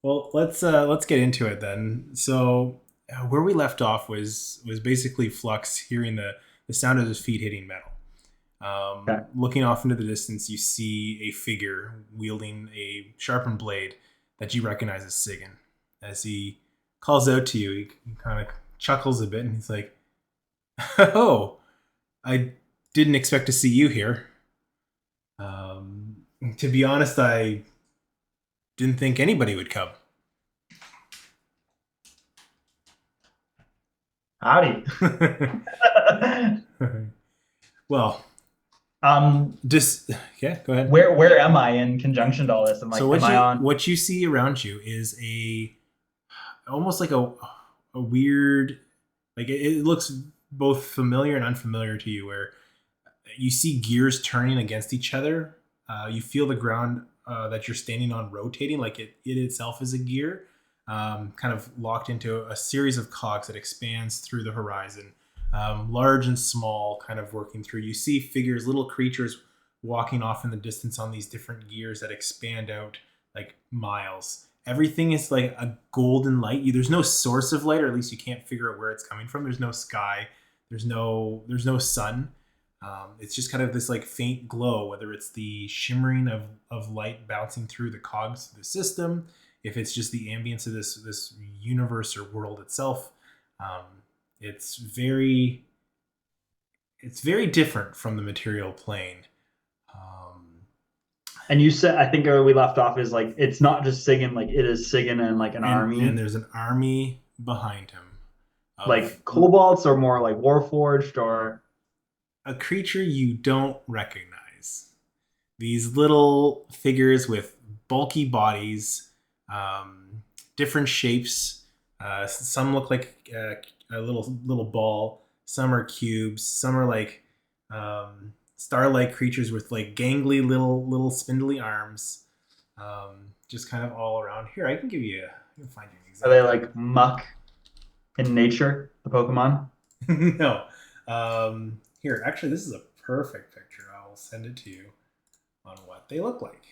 Well, let's get into it then. So where we left off was basically Flux hearing the sound of his feet hitting metal. Okay. Looking off into the distance, you see a figure wielding a sharpened blade that you recognize as Sigan. As he calls out to you, he kind of chuckles a bit and he's like, "Oh, I didn't expect to see you here. Um, to be honest, I didn't think anybody would come." Howdy. Well, um, just yeah, go ahead. where am I in conjunction to all this? So Am I on what you see around you is a almost like a weird, like it looks both familiar and unfamiliar to you, where you see gears turning against each other. You feel the ground that you're standing on rotating, like it itself is a gear, kind of locked into a series of cogs that expands through the horizon, large and small, kind of working through. You see figures, little creatures walking off in the distance on these different gears that expand out like miles. Everything is like a golden light. There's no source of light, or at least you can't figure out where it's coming from. There's no sky. There's no sun. It's just kind of this like faint glow, whether it's the shimmering of light bouncing through the cogs of the system, if it's just the ambience of this universe or world itself. Um, it's very it's very different from the material plane. Um, and you said I think where we left off is like it's not just Sigan, like it is Sigan and like an and army. there's an army behind him of Like kobolds or more like warforged or a creature you don't recognize. These little figures with bulky bodies, different shapes. Some look like a little ball. Some are cubes. Some are like star-like creatures with like gangly little spindly arms. Just kind of all around. Here, I can give you. I can find you an are they example. like muck in nature, the Pokemon? No. Here, actually, this is a perfect picture. I'll send it to you on what they look like.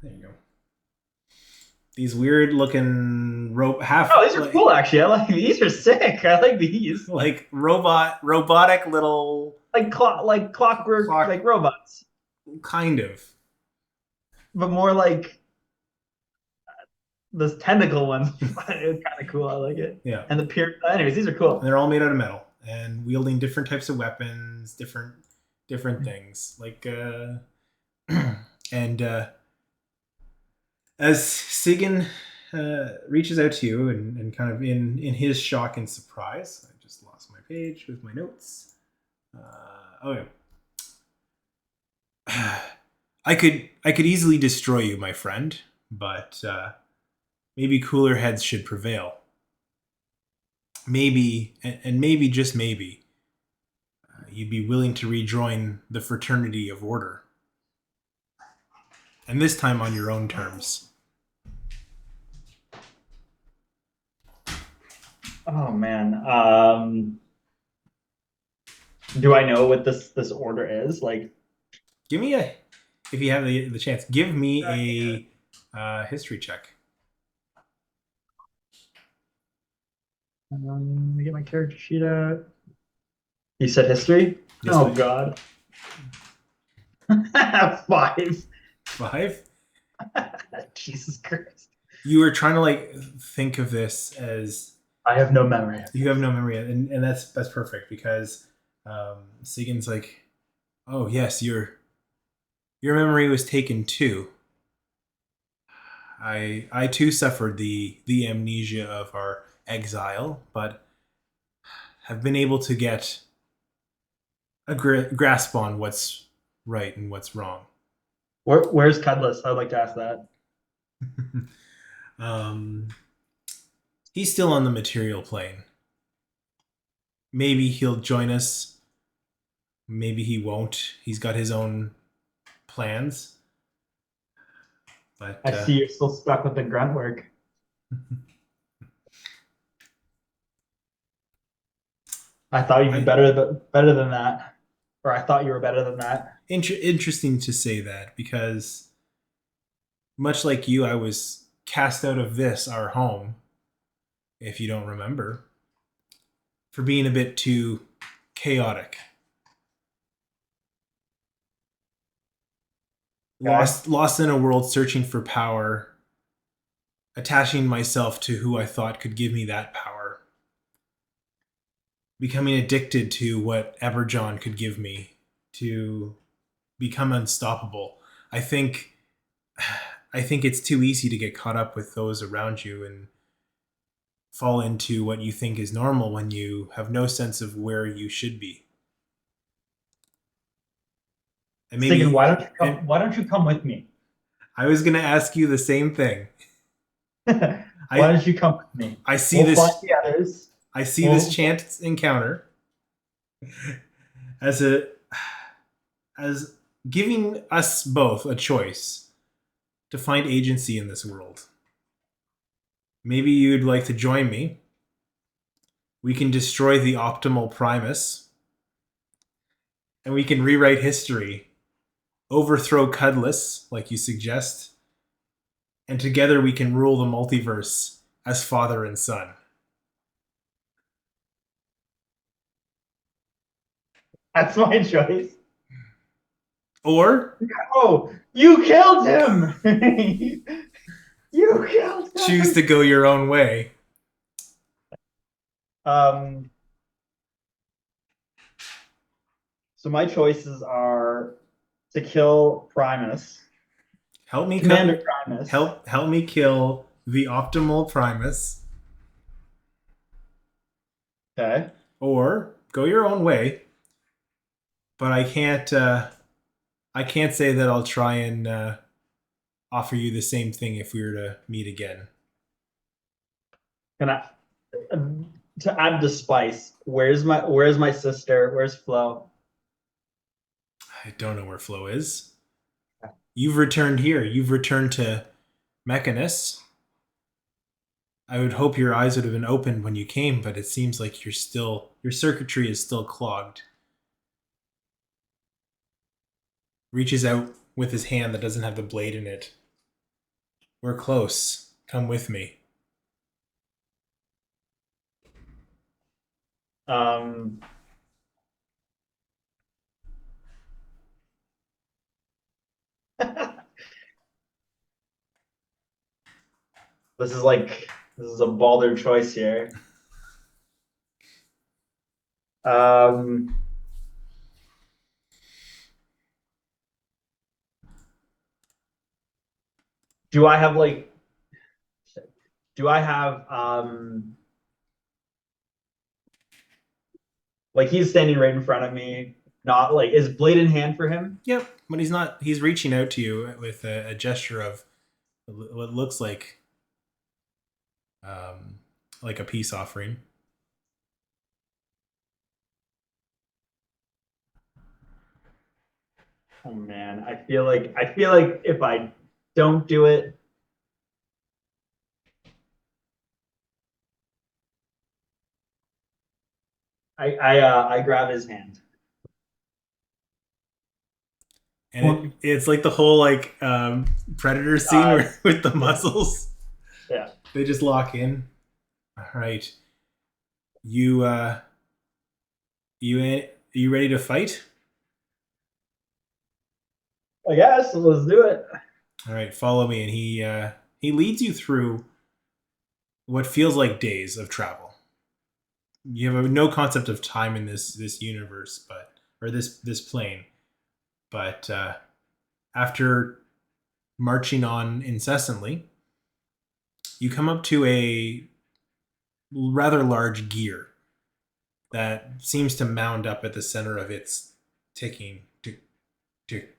There you go. These weird looking rope half Oh, these are cool actually. I like these are sick. I like these. like robotic little Like clockwork clock like robots, kind of. but more like those tentacle ones. It's kind of cool. I like it. Yeah. And the pure. Anyways, these are And cool. they're all made out of metal and wielding different types of weapons, different things. Like and as Sigan reaches out to you and kind of in his shock and surprise, I just lost my page with my notes. Oh yeah. I could easily destroy you, my friend, but maybe cooler heads should prevail. Maybe, and maybe just maybe, you'd be willing to rejoin the fraternity of order, and this time on your own terms. Oh man. Do I know what this order is? Like, Give me a, if you have the chance, give me a history check. let me get my character sheet out. You said history? Yes, Oh please. God. 5. 5. Jesus Christ. You were trying to like think of this as I have no memory. you have no memory, and that's perfect because Sagan's like, oh yes, your memory was taken too. I too suffered the amnesia of our exile, but have been able to get a grasp on what's right and what's wrong. Where's Cudless? I'd like to ask that. um, he's still on the material plane. Maybe he'll join us. Maybe he won't. He's got his own plans. But I see you're still stuck with the grunt work. I thought you'd be I better than that, or I thought you were better than that. interesting to say that because Much like you, I was cast out of this, our home, if you don't remember, for being a bit too chaotic. Okay. Lost in a world searching for power, attaching myself to who I thought could give me that power, becoming addicted to what Eberjon could give me to become unstoppable. I think I think it's too easy to get caught up with those around you and fall into what you think is normal when you have no sense of where you should be. And Sigyn, maybe and why don't you come with me? I was going to ask you the same thing. Why I don't you come with me? I see We'll find this the others. I see this We'll chance encounter as a as giving us both a choice to find agency in this world. Maybe you'd like to join me. We can destroy the optimal Primus, and we can rewrite history, overthrow Cudless, like you suggest, and together we can rule the multiverse as father and son. That's my choice. Or Oh, you killed him! You killed choose him! to go your own way. Um, so my choices are to kill Primus, Help me Commander Primus. help me kill the optimal Primus, Okay. or go your own way. But I can't say that I'll try and offer you the same thing if we were to meet again. Can I to add the spice? Where's my sister? Where's Flo? I don't know where Flo is. You've returned here. You've returned to Mechanus. I would hope your eyes would have been opened when you came, but it seems like your circuitry is still clogged. Reaches out with his hand that doesn't have the blade in it. We're close. Come with me. Um, this is a bolder choice here. Um, do I have like do I have like he's standing right in front of me, not like is blade in hand for him? Yep, but he's not. He's reaching out to you with a gesture of what looks like a peace offering. Oh man, I feel like if I don't do it, I grab his hand. And it's like the whole predator scene Uh, where with the yeah, muscles yeah. they just lock in. All right, you you ready to fight? I guess let's do it. All right, follow me, and he leads you through what feels like days of travel. You have no concept of time in this universe, but or this plane. But after marching on incessantly, you come up to a rather large gear that seems to mound up at the center of its ticking, tick, tick,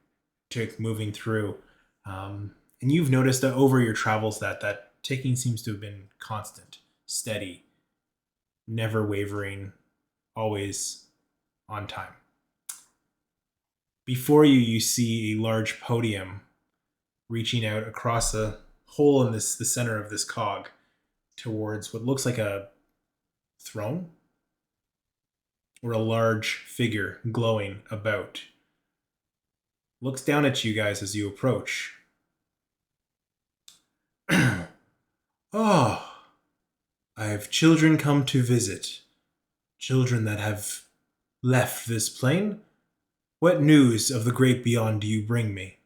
tick, moving through. And you've noticed that over your travels that ticking seems to have been constant, steady, never wavering, always on time. Before you, you see a large podium reaching out across a hole in the center of this cog towards what looks like a throne or a large figure glowing about. Looks down at you guys as you approach. Oh, I have children come to visit. Children that have left this plane. What news of the great beyond do you bring me?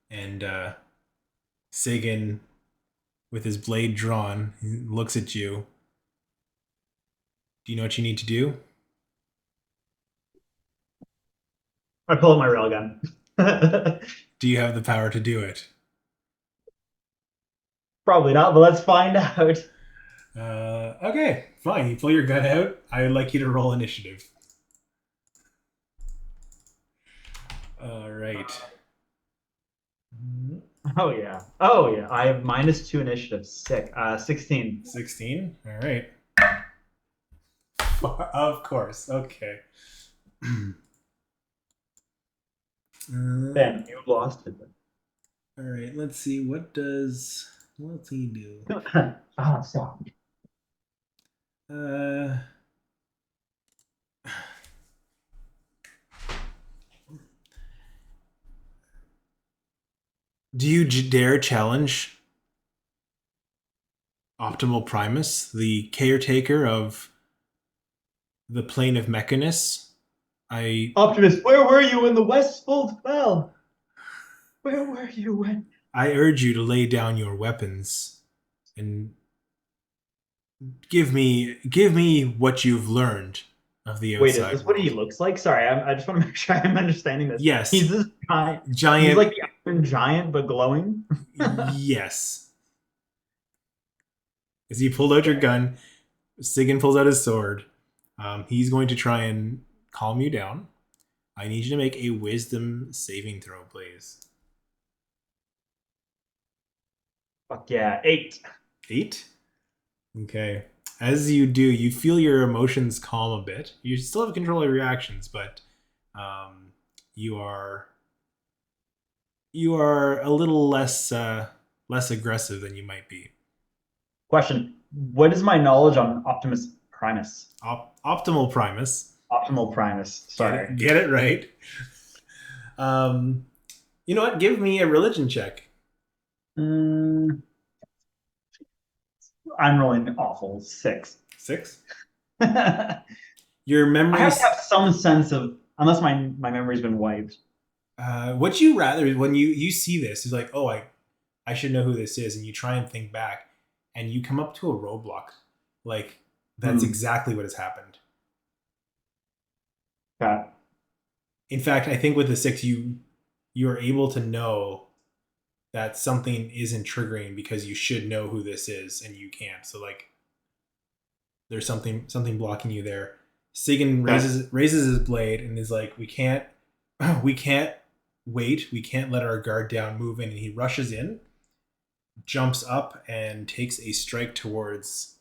And Sagan, with his blade drawn, looks at you. Do you know what you need to do? I pull out my railgun. Do you have the power to do it? Probably not, but let's find out. Okay, fine. You pull your gun out. I would like you to roll initiative. All right. Oh yeah. Oh yeah. I have -2 initiative. Sick. 16. 16. All right. Of course. Okay. Ben, you've lost it. All right. Let's see. What's he do? Oh, stop. Uh. Do you dare challenge Optimal Primus, the caretaker of the plane of Mechanus? Optimus, where were you when the Westfold fell? Where were you when? I urge you to lay down your weapons and give me what you've learned of the Wait, is outside this what he world. looks like? Sorry, I just want to make sure I'm understanding this. Yes. He's this giant. He's Giant. like the Iron Giant, but glowing. Yes. As you pulled out your gun, Sigan pulls out his sword. He's going to try and calm you down. I need you to make a wisdom saving throw, please. Fuck yeah, 8. 8? Okay. As you do, you feel your emotions calm a bit. You still have control of your actions, but you are a little less aggressive than you might be. Question: what is my knowledge on Optimus Primus? Optimal Primus. Optimal Primus. Sorry. Get it right. You know what? Give me a religion check. I'm rolling awful. 6. 6. I Your memories. have to have some sense of, unless my memory's been wiped. Would you rather, when you see this, it's like, oh, I should know who this is, and you try and think back, and you come up to a roadblock. Like, that's exactly what has happened. Okay. In fact, I think with the 6, you are able to know that something isn't triggering because you should know who this is and you can't. So like, there's something blocking you there. Sigan raises his blade and is like, we can't wait. We can't let our guard down move in. And he rushes in, jumps up, and takes a strike towards.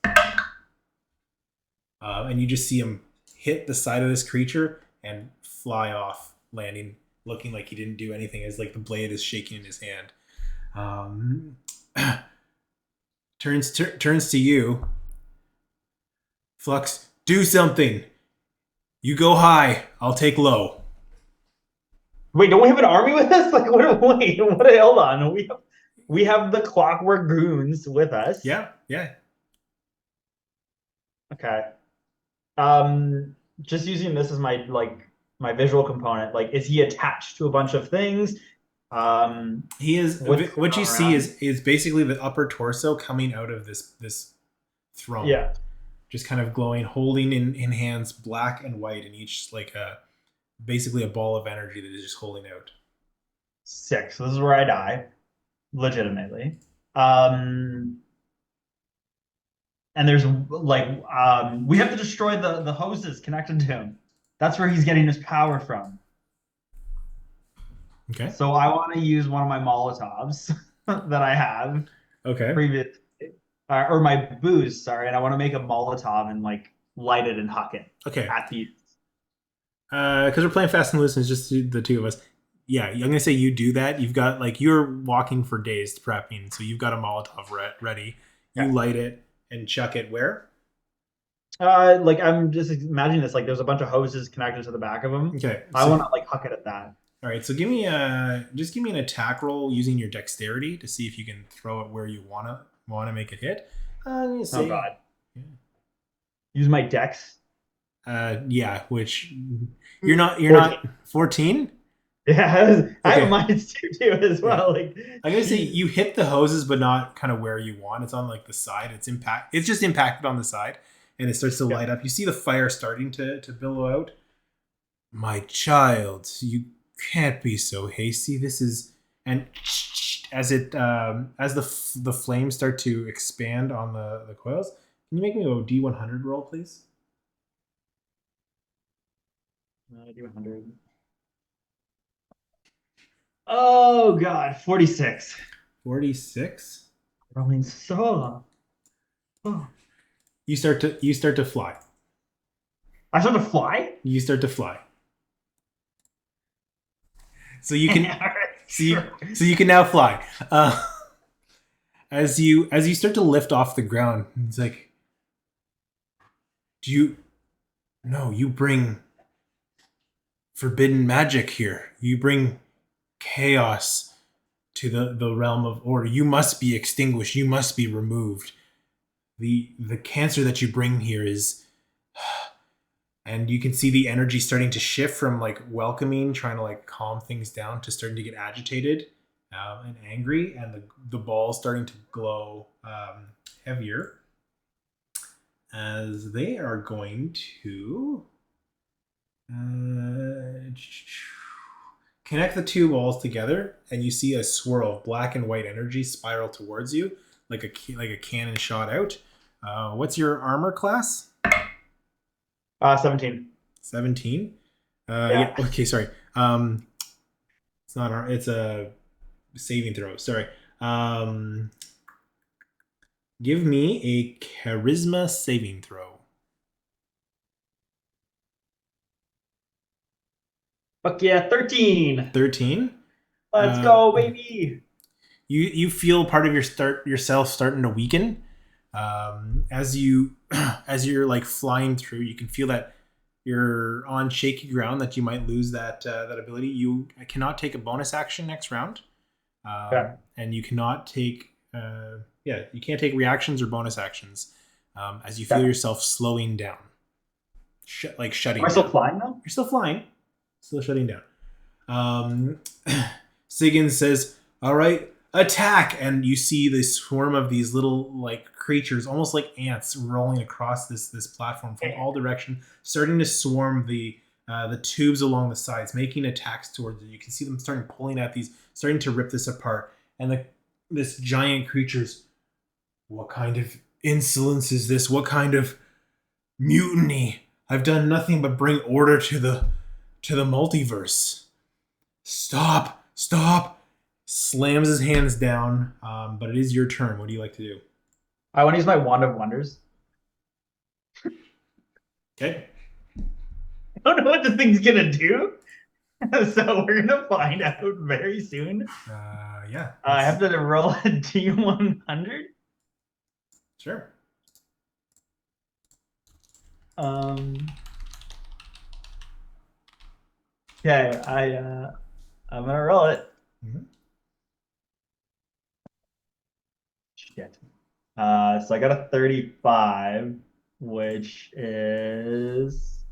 And you just see him hit the side of this creature and fly off, landing, looking like he didn't do anything, as like the blade is shaking in his hand. Turns to you. Flux, do something. You go high. I'll take low. Wait, don't we have an army with us? Like, hold on. We have the Clockwork Goons with us. Yeah. Okay. Just using this as my visual component. Like, is he attached to a bunch of things? He is. What you see is basically the upper torso coming out of this throne. Yeah. Just kind of glowing, holding in hands black and white, and each like basically a ball of energy that is just holding out. 6. So this is where I die, legitimately. And there's like we have to destroy the hoses connected to him. That's where he's getting his power from. Okay. So I want to use one of my Molotovs that I have. Okay. Previous, or my booze, sorry, and I want to make a Molotov and like light it and huck it. Okay. At the. Because we're playing fast and loose, and it's just the two of us. Yeah, I'm gonna say you do that. You've got like you're walking for days prepping, so you've got a Molotov ready. You light it and chuck it where? Like I'm just imagining this. Like there's a bunch of hoses connected to the back of them. Okay. I want to like huck it at that. All right, so give me an attack roll using your dexterity to see if you can throw it where you wanna make it hit. I'm gonna Oh say, God. Use my dex. yeah, which you're 14. not 14. Yeah, I have Okay, mines too as yeah. well. Like, I'm gonna say jeez. you hit the hoses, but not kind of where you want. It's on like the side. It's just impacted on the side, and it starts to Yeah. light up. You see the fire starting to billow out. My child, you can't be so hasty. This is and as the flames start to expand on the coils. Can you make me a D100 roll, please? Do 100. Oh God, 46. 46. Rolling so. Oh. You start to fly. I start to fly. You start to fly. So you All can right, so you sure. so you can now fly. As you start to lift off the ground, it's like, do you? No, you bring forbidden magic here. You bring chaos to the realm of order. You must be extinguished. You must be removed. The cancer that you bring here is, and you can see the energy starting to shift from like welcoming, trying to like calm things down, to starting to get agitated and angry, and the ball starting to glow heavier as they are going to connect the two balls together, and you see a swirl of black and white energy spiral towards you, like a cannon shot out. What's your armor class? 17. 17. Yeah. Yeah. Okay. Sorry. It's not armor. It's a saving throw. Sorry. Um, Give me a charisma saving throw. Fuck yeah, 13. 13. Let's Uh, go, baby. you feel part of yourself starting to weaken as you as you're like flying through. You can feel that you're on shaky ground, that you might lose that ability. You cannot take a bonus action next round, Okay. and you cannot take you can't take reactions or bonus actions as you feel Okay. yourself slowing down, like Am I shutting still down. flying though? You're still flying, still shutting down. um, Siggins says, "All right, attack!" And you see this swarm of these little like creatures, almost like ants, rolling across this platform from all directions, starting to swarm the tubes along the sides, making attacks towards it. You can see them starting pulling at these, starting to rip this apart. And this giant creatures, what kind of insolence is this? What kind of mutiny? I've done nothing but bring order to the multiverse. Stop! Stop! Slams his hands down. But it is your turn. What do you like to do? I want to use my Wand of Wonders. Okay. I don't know what this thing's gonna do. So we're gonna find out very soon. Yeah. I have to roll a D100. Sure. Okay, I'm gonna roll it. Mhm. Shit. So I got a 35, which is,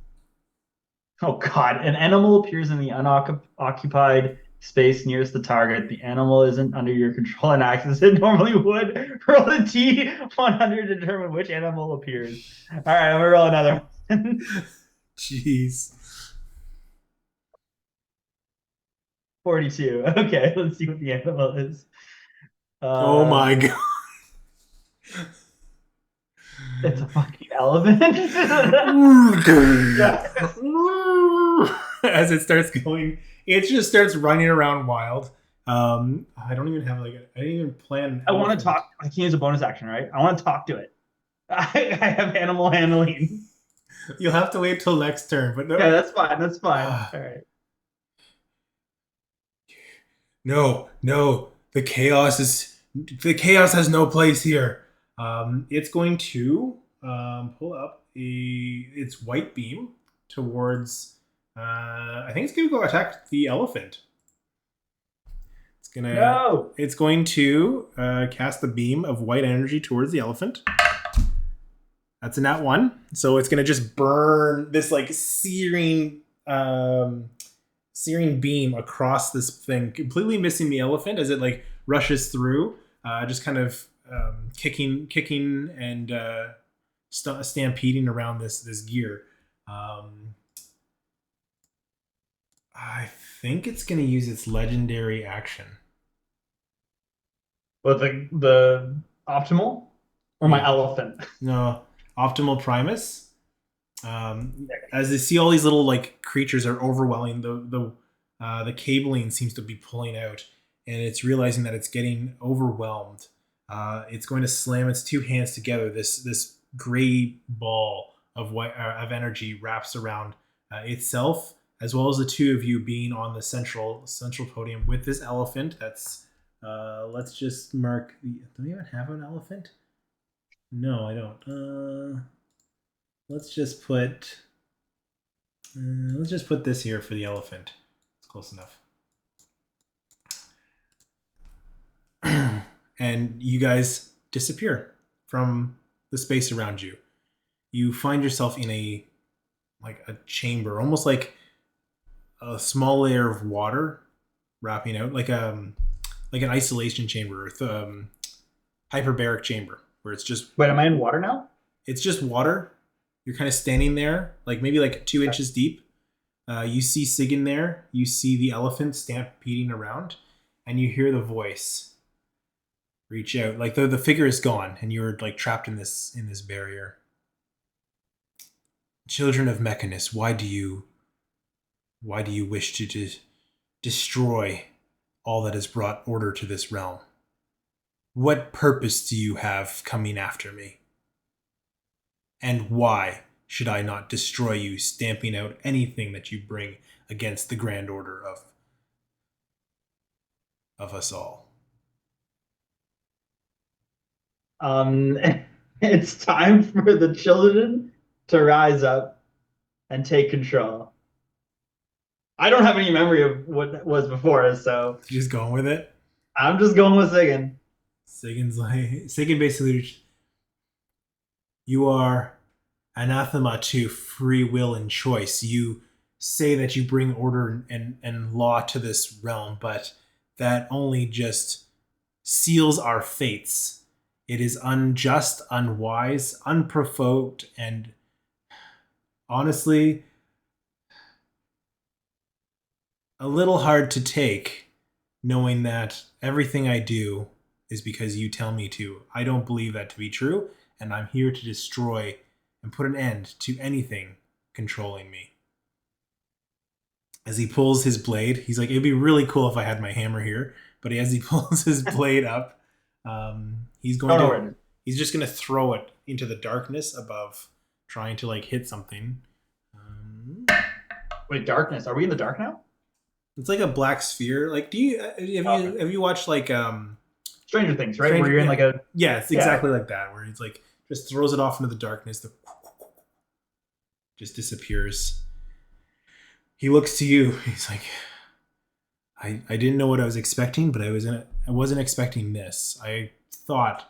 oh God, an animal appears in the unoccupied space nearest the target. The animal isn't under your control and acts as it normally would. Roll a T100 to determine which animal appears. All right, I'm gonna roll another one. Jeez. 42. Okay, let's see what the animal is. Oh my Uh, god. it's a fucking elephant. As it starts going, it just starts running around wild. I don't even have I didn't even plan an I want to elephant. talk. I can't use a bonus action, right? I want to talk to it. I have animal handling. You'll have to wait till next turn, but Yeah, no. that's fine. That's fine. All right. No, no. The chaos has no place here. It's going to pull up its white beam towards I think it's gonna go attack the elephant. No. It's going to cast the beam of white energy towards the elephant. That's a nat 1. So it's gonna just burn this like searing beam across this thing, completely missing the elephant as it like rushes through, just kind of kicking and stampeding around this gear. I think it's going to use its legendary action. But the optimal or my Yeah. elephant? No, Optimal Primus. As they see all these little like creatures are overwhelming, the cabling seems to be pulling out, and it's realizing that it's getting overwhelmed. It's going to slam its two hands together. This gray ball of white of energy wraps around itself, as well as the two of you being on the central podium with this elephant. That's let's just mark the. Do we even have an elephant? No, I don't. Let's just put this here for the elephant. It's close enough. And you guys disappear from the space around you. You find yourself in a chamber, almost like a small layer of water wrapping out, like an isolation chamber, or hyperbaric chamber, where it's just Wait, am I in water now? it's just water. You're kind of standing there, like maybe like 2 inches deep. You see Sigyn there. You see the elephant stampeding around, and you hear the voice reach out. Like the figure is gone, and you're like trapped in this barrier. Children of Mechanus, why do you wish to destroy all that has brought order to this realm? What purpose do you have coming after me? And why should I not destroy you, stamping out anything that you bring against the grand order of us all? It's time for the children to rise up and take control. I don't have any memory of what was before, so Just going with it. I'm just going with Sigyn. Sigyn basically, you are anathema to free will and choice. You say that you bring order and law to this realm, but that only just seals our fates. It is unjust, unwise, unprovoked, and honestly, a little hard to take, knowing that everything I do is because you tell me to. I don't believe that to be true, and I'm here to destroy and put an end to anything controlling me. As he pulls his blade, he's like, it'd be really cool if I had my hammer here, but as he pulls his blade up, he's just going to throw it into the darkness above, trying to like hit something. Wait, darkness. Are we in the dark now? It's like a black sphere. Like, have you watched like Stranger Things, right? Where you're in like a it's exactly like that, where he's like just throws it off into the darkness, just disappears. He looks to you. He's like, I didn't know what I was expecting, but I wasn't expecting this. I thought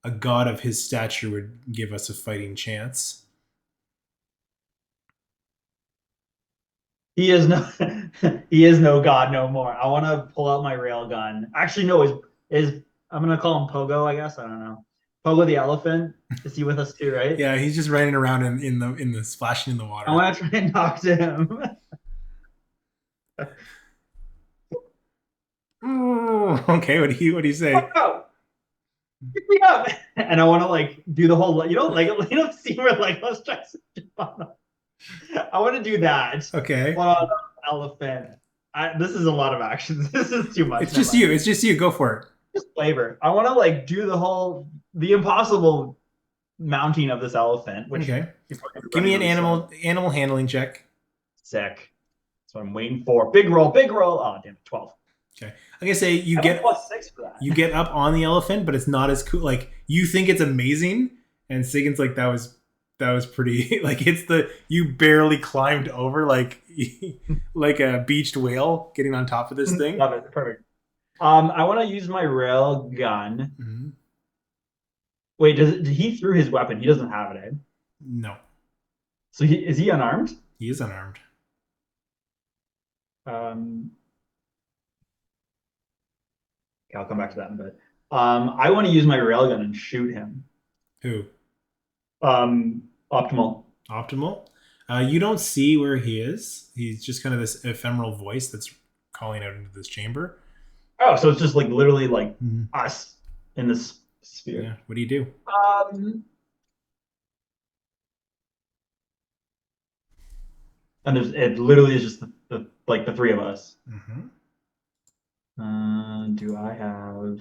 a god of his stature would give us a fighting chance. He is no he is no god no more. I want to pull out my rail gun. Actually, no, is I'm gonna call him Pogo, I guess. I don't know. Pogo the elephant. Is he with us too, right? Yeah, he's just riding around in the splashing in the water. I want to try and talk to him. Okay, what do you say? Pogo, pick me up. And I want to like do the whole scene where Legolas tries to jump on him. I want to do that. Okay. Well, elephant. This is a lot of actions. This is too much. It's just you. It's just you. Go for it. Just flavor. I want to like do the impossible mounting of this elephant. Which okay. Give me an animal handling check. Sick. That's what I'm waiting for. Big roll. Big roll. Oh damn it. 12. Okay. I'm gonna say you get +6 for that. You get up on the elephant, but it's not as cool. Like you think it's amazing, and Sigyn's like that was That was pretty. Like it's the you barely climbed over like a beached whale getting on top of this thing. Love it. Perfect. I want to use my rail gun. Mhm. Wait, he threw his weapon? He doesn't have it, eh? No, So is he unarmed? he is unarmed. Um, okay, I'll come back to that in a bit. I want to use my railgun and shoot him. Who? Optimal. Optimal. You don't see where he is. He's just kind of this ephemeral voice that's calling out into this chamber. Oh, so it's just like literally like Mhm. us in this sphere. Yeah. What do you do? And it literally is just the three of us. Hmm. Do I have?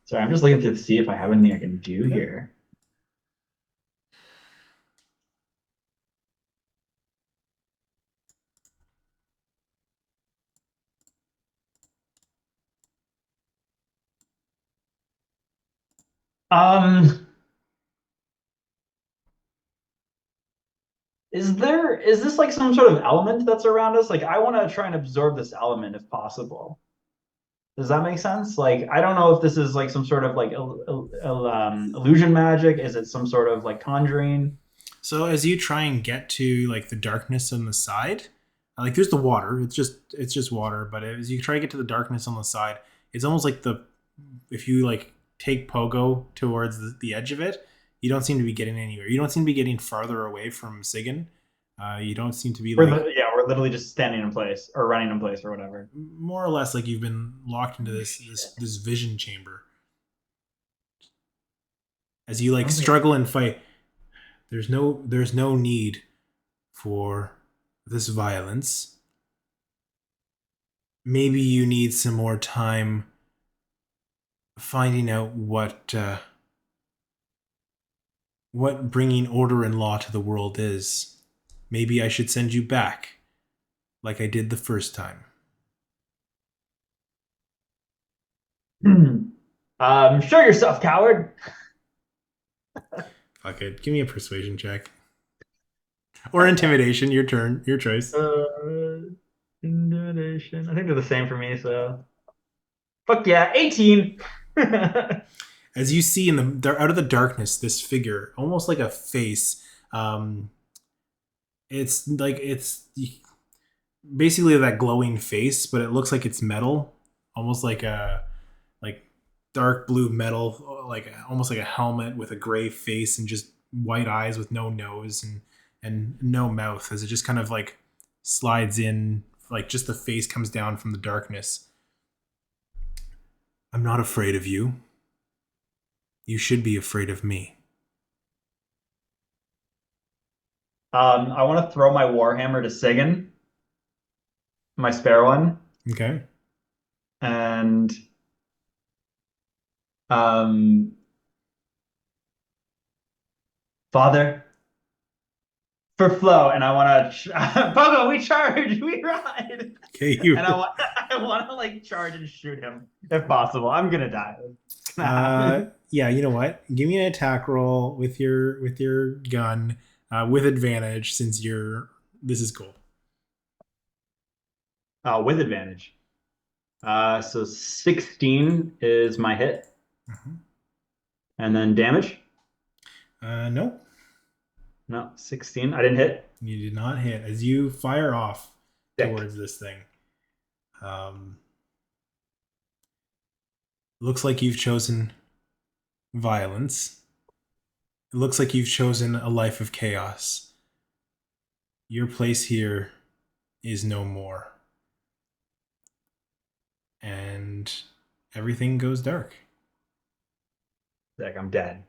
Sorry, I'm just looking to see if I have anything I can do Okay. here. Um, is this like some sort of element that's around us? Like I want to try and absorb this element if possible. Does that make sense? Like I don't know if this is like some sort of like illusion magic. Is it some sort of like conjuring? So as you try and get to like the darkness on the side, like there's the water. It's just water. But as you try to get to the darkness on the side, it's almost like the if you like take Pogo towards the edge of it, you don't seem to be getting anywhere. You don't seem to be getting farther away from Sigan. You don't seem to be like We're literally just standing in place or running in place or whatever. more or less like you've been locked into Oh, this vision chamber. As you I like don't think struggle and fight, there's no need for this violence. Maybe you need some more time finding out what bringing order and law to the world is. Maybe I should send you back like I did the first time. Show yourself, coward. Fuck it. Give me a persuasion check. Or intimidation, your turn, your choice. Intimidation. I think they're the same for me, so fuck yeah, 18. As you see out of the darkness, this figure, almost like a face. Um, it's basically that glowing face, but it looks like it's metal, almost like a like dark blue metal, like almost like a helmet with a gray face and just white eyes with no nose and no mouth, as it just kind of like slides in, like just the face comes down from the darkness. I'm not afraid of you. You should be afraid of me. I want to throw my warhammer to Sigan, my spare one, Okay. and um, Father for flow, and I want to Pogo, we charge, we ride, Okay. and You. I want to like charge and shoot him if possible. I'm gonna die. It's gonna happen. Yeah. You know what? Give me an attack roll with your gun with advantage since you're. This is cool. With advantage. So 16 is my hit, Mhm. and then damage. No, No, 16. I didn't hit. you did not hit. As you fire off Sick. towards this thing, um, looks like you've chosen violence. It looks like you've chosen a life of chaos. Your place here is no more, and everything goes dark. Sick. I'm dead.